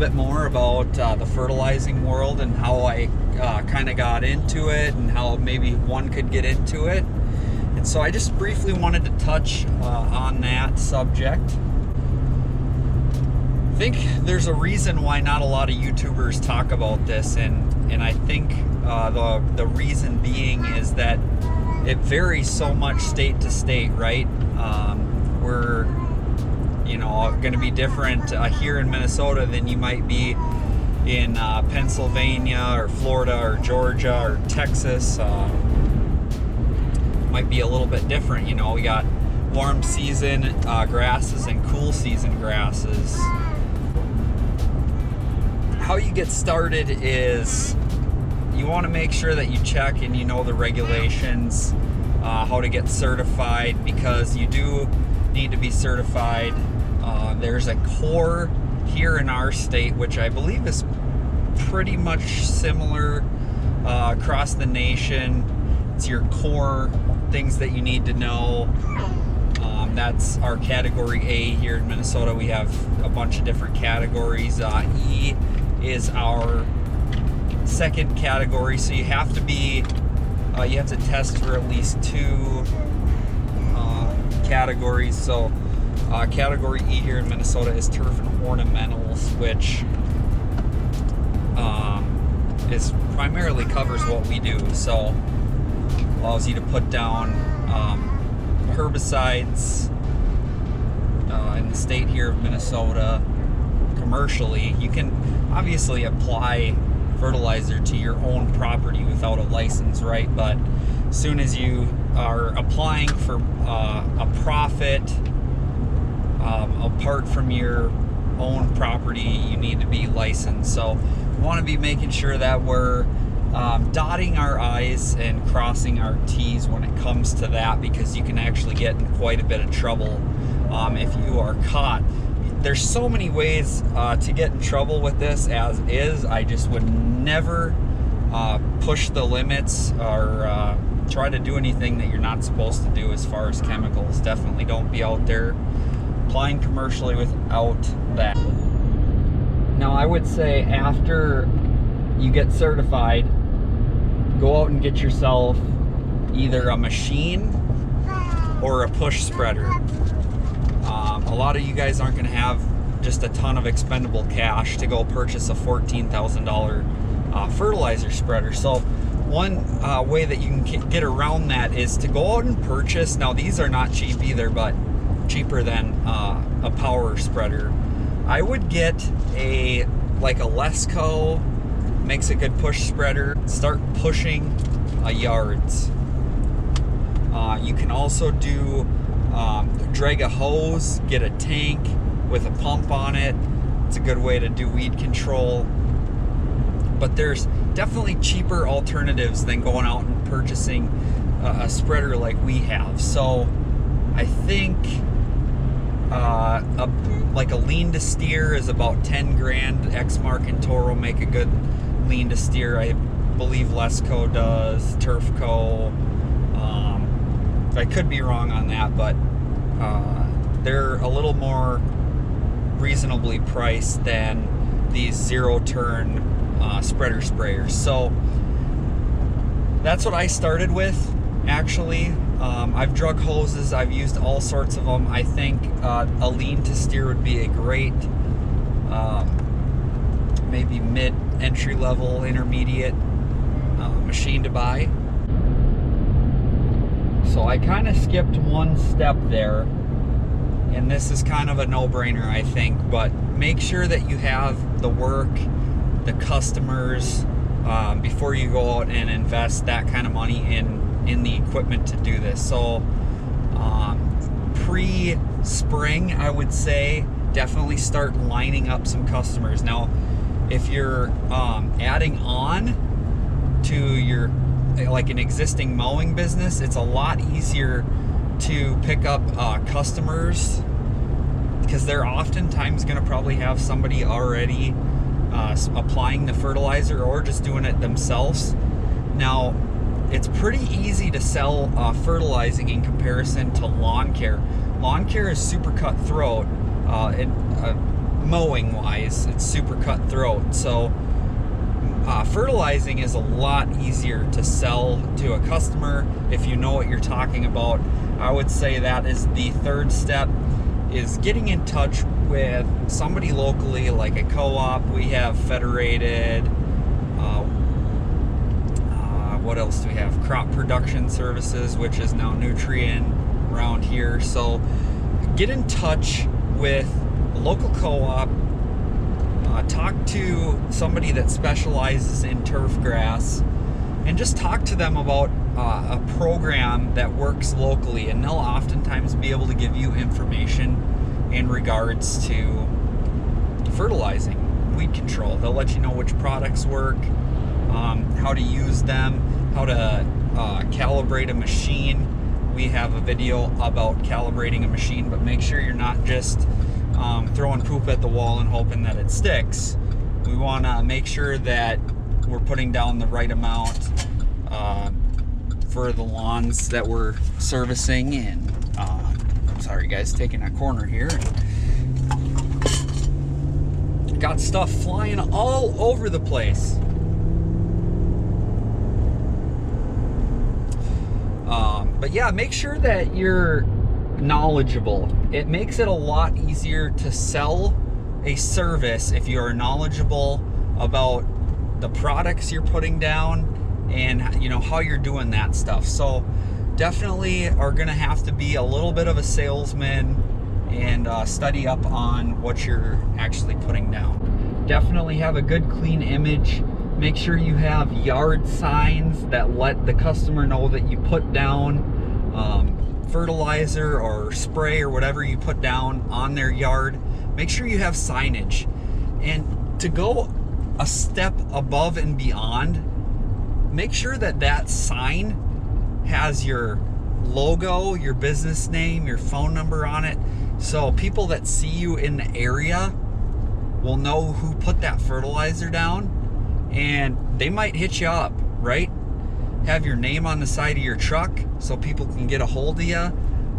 bit more about the fertilizing world and how I kind of got into it and how maybe one could get into it. And so I just briefly wanted to touch on that subject. I think there's a reason why not a lot of YouTubers talk about this, and I think the reason being is that it varies so much state to state, right? We're going to be different here in Minnesota than you might be in Pennsylvania or Florida or Georgia or Texas. Might be a little bit different. We got warm season grasses and cool season grasses. How you get started is you want to make sure that you check and you know the regulations, how to get certified, because you do need to be certified. There's a core here in our state, which I believe is pretty much similar across the nation. It's your core things that you need to know. That's our category A here in Minnesota. We have a bunch of different categories. E is our second category, so you have to be you have to test for at least 2 categories. So category E here in Minnesota is turf and ornamentals, which is primarily covers what we do. So allows you to put down herbicides in the state here of Minnesota commercially. You can obviously apply fertilizer to your own property without a license, right? But as soon as you are applying for a profit apart from your own property, you need to be licensed. So we want to be making sure that we're dotting our I's and crossing our T's when it comes to that, because you can actually get in quite a bit of trouble if you are caught. There's so many ways to get in trouble with this as is. I just would never push the limits or try to do anything that you're not supposed to do as far as chemicals. Definitely don't be out there applying commercially without that. Now, I would say after you get certified, go out and get yourself either a machine or a push spreader. A lot of you guys aren't going to have just a ton of expendable cash to go purchase a $14,000 fertilizer spreader. So one way that you can get around that is to go out and purchase. Now, these are not cheap either, but cheaper than a power spreader. I would get a Lesco, makes a good push spreader. Start pushing yards. You can also do drag a hose, get a tank with a pump on it. It's a good way to do weed control. But there's definitely cheaper alternatives than going out and purchasing a spreader like we have. So I think like a lean to steer is about 10 grand. Exmark and Toro make a good lean to steer. I believe Lesco does, Turfco. I could be wrong on that, but they're a little more reasonably priced than these zero-turn spreader sprayers. So that's what I started with, actually. I've drug hoses, I've used all sorts of them. I think a lean to steer would be a great maybe mid-entry level, intermediate machine to buy. So I kind of skipped one step there, and this is kind of a no-brainer, I think, but make sure that you have the work, the customers, before you go out and invest that kind of money in the equipment to do this. So pre-spring, I would say, definitely start lining up some customers. Now, if you're adding on to your like an existing mowing business, it's a lot easier to pick up customers, because they're oftentimes going to probably have somebody already applying the fertilizer or just doing it themselves. Now, it's pretty easy to sell fertilizing in comparison to lawn care. Lawn care is super cutthroat. mowing wise. It's super cutthroat. So fertilizing is a lot easier to sell to a customer if you know what you're talking about. I would say that is the third step, is getting in touch with somebody locally, like a co-op. We have Federated. What else do we have? Crop Production Services, which is now Nutrient around here. So get in touch with a local co-op. Talk to somebody that specializes in turf grass, and just talk to them about a program that works locally, and they'll oftentimes be able to give you information in regards to fertilizing, weed control. They'll let you know which products work, how to use them, how to calibrate a machine. We have a video about calibrating a machine, but make sure you're not just throwing poop at the wall and hoping that it sticks. We want to make sure that we're putting down the right amount for the lawns that we're servicing. And I'm sorry guys, taking a corner here. Got stuff flying all over the place. But yeah, make sure that you're knowledgeable. It makes it a lot easier to sell a service if you are knowledgeable about the products you're putting down and, you know, how you're doing that stuff. So definitely are going to have to be a little bit of a salesman and study up on what you're actually putting down. Definitely have a good clean image. Make sure you have yard signs that let the customer know that you put down fertilizer or spray or whatever you put down on their yard. Make sure you have signage. And to go a step above and beyond, make sure that that sign has your logo, your business name, your phone number on it, so people that see you in the area will know who put that fertilizer down, and they might hit you up, right? Have your name on the side of your truck so people can get a hold of you.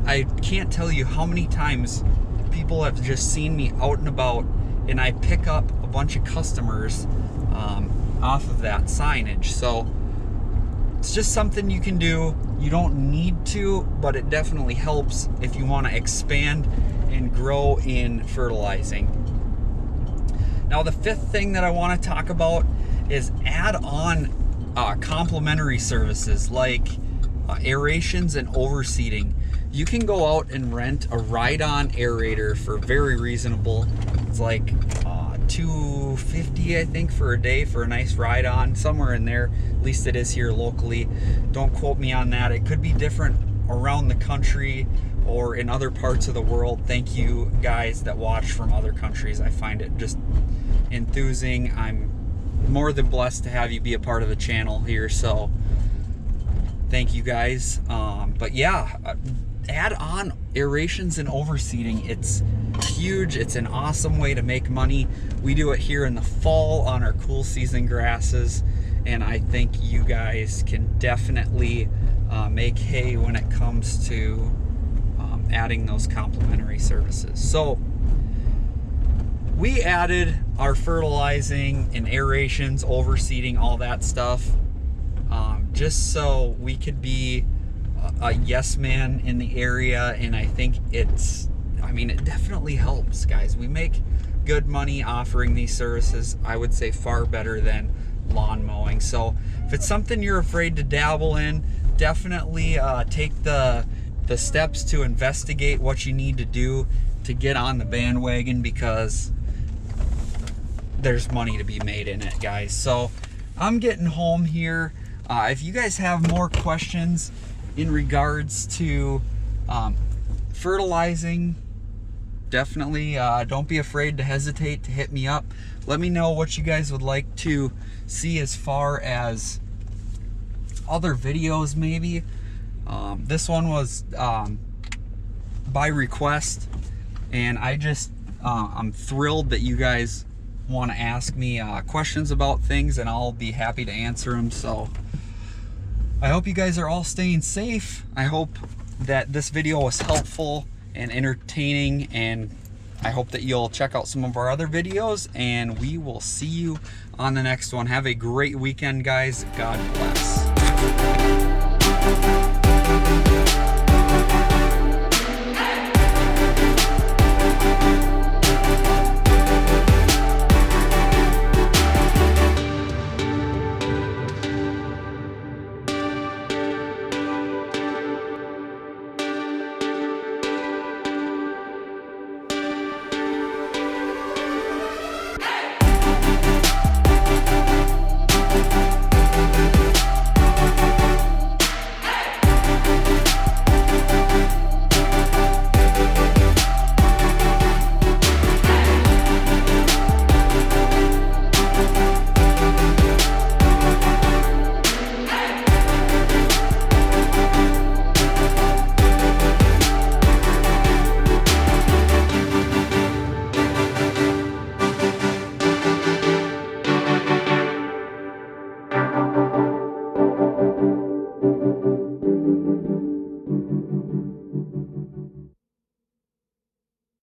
I can't tell you how many times people have just seen me out and about, and I pick up a bunch of customers off of that signage. So it's just something you can do. You don't need to, but it definitely helps if you want to expand and grow in fertilizing. Now, the fifth thing that I want to talk about is add on complementary services like aerations and overseeding. You can go out and rent a ride-on aerator for very reasonable. It's like $250, I think, for a day for a nice ride-on, somewhere in there. At least it is here locally. Don't quote me on that. It could be different around the country or in other parts of the world. Thank you guys that watch from other countries. I find it just enthusing. I'm more than blessed to have you be a part of the channel here, so thank you guys. But yeah, add on aerations and overseeding. It's huge. It's an awesome way to make money. We do it here in the fall on our cool season grasses, and I think you guys can definitely make hay when it comes to adding those complementary services. So we added our fertilizing and aerations, overseeding, all that stuff, just so we could be a yes man in the area. And I think it definitely helps, guys. We make good money offering these services. I would say far better than lawn mowing. So if it's something you're afraid to dabble in, definitely take the steps to investigate what you need to do to get on the bandwagon, because there's money to be made in it, guys. So I'm getting home here. If you guys have more questions in regards to fertilizing, definitely don't be afraid to hesitate to hit me up. Let me know what you guys would like to see as far as other videos maybe. This one was by request, and I'm thrilled that you guys want to ask me questions about things, and I'll be happy to answer them. So I hope you guys are all staying safe. I hope that this video was helpful and entertaining, and I hope that you'll check out some of our other videos, and we will see you on the next one. Have a great weekend, guys. God bless.